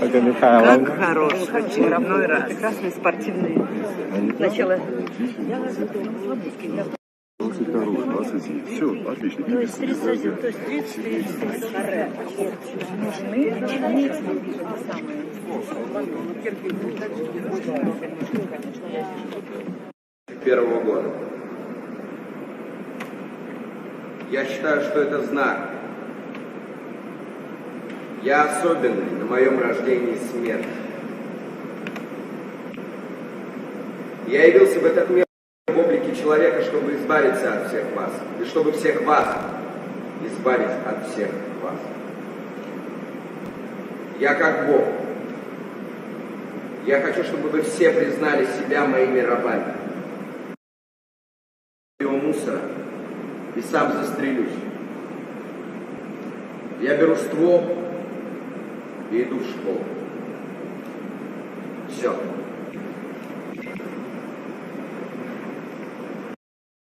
Это Михайловна. Как хорош, очередной раз. Прекрасные спортивные. Начало. 22, 27. Все, отлично. То есть 31, то есть 30, 30. Первого года. Я считаю, что это знак. Я особенный, на моем рождении смерть. Я явился в этот мир в облике человека, чтобы избавиться от всех вас, и чтобы всех вас избавить от всех вас. Я как Бог. Я хочу, чтобы вы все признали себя моими рабами. Мусора и сам застрелюсь. Я беру ствол и иду в школу. Все.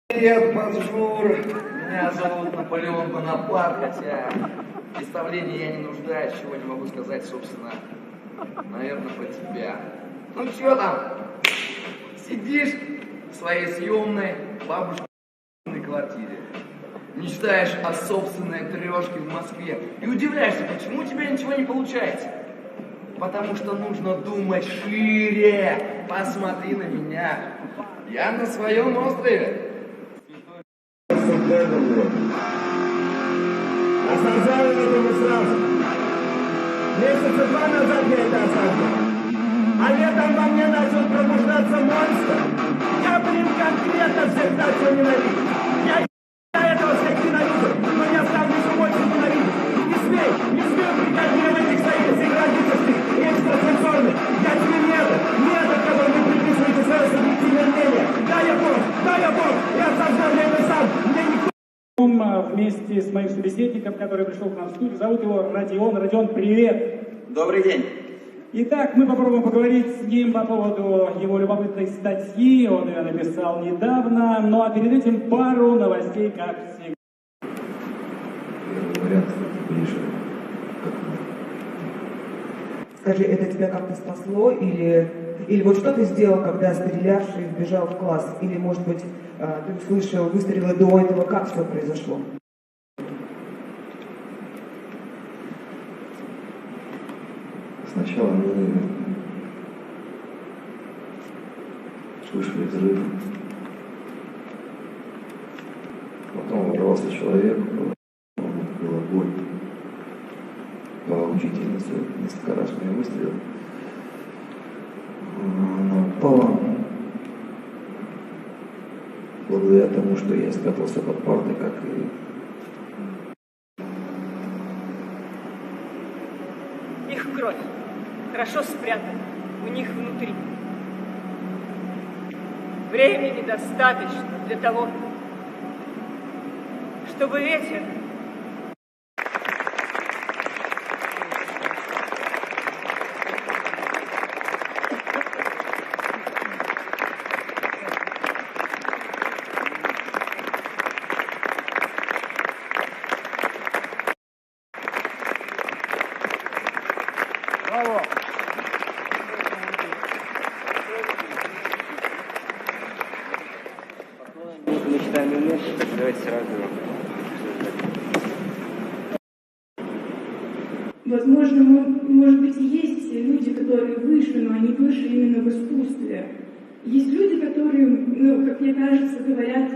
Привет, бонжур. Меня зовут Наполеон Бонапарт, хотя в представлении я не нуждаюсь, чего не могу сказать, собственно, наверное, про тебя. Ну что там? Сидишь в своей съемной бабушкиной квартире, мечтаешь о собственной трешке в Москве и удивляешься, почему у тебя ничего не получается. Потому что нужно думать шире. Посмотри на меня. Я на своем острове. Осаждали мы сразу. Месяца 2 назад я это осаждал. А летом во мне начал пробуждаться монстр. Я, конкретно всех начал ненавидеть. Я этого всех ненавижу, но я ставлю еще больше ненавидеть. Не смей прикать мне в этих своих синхронических и экстрасенсорных. Я тебе метод, который вы приписываете свое субъективное мнение. Да, я Бог, я создал это сам. Мне никто... Вместе с моим собеседником, который пришел к нам в студию, зовут его Родион. Родион, привет! Добрый день. Итак, мы попробуем поговорить с ним по поводу его любопытной статьи. Он ее написал недавно. Ну а перед этим пару новостей, как всегда. Вариант ближе. Скажи, это тебя как-то спасло или вот что ты сделал, когда стрелявший вбежал в класс? Или, может быть, ты услышал выстрелы до этого, как все произошло? Сначала мы слышали взрыв. Потом ворвался человек, был огонь. Была учительница, несколько раз меня выстрелил. Она упала. Благодаря тому, что я спрятался под партой, как и... Их кровь хорошо спрятана у них внутри. Времени достаточно для того, чтобы ветер Мы считаем энергию, так давайте сразу. Возможно, может быть, и есть люди, которые выше, но они выше именно в искусстве. Есть люди, которые, ну, как мне кажется, говорят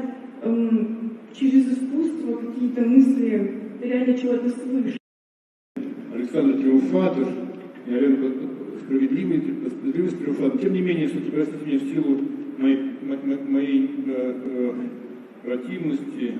через искусство какие-то мысли реально чего-то свыше. Александр Триумфатор, я верю, справедливость Триумфатор. Тем не менее, все-таки простите меня в силу моей противности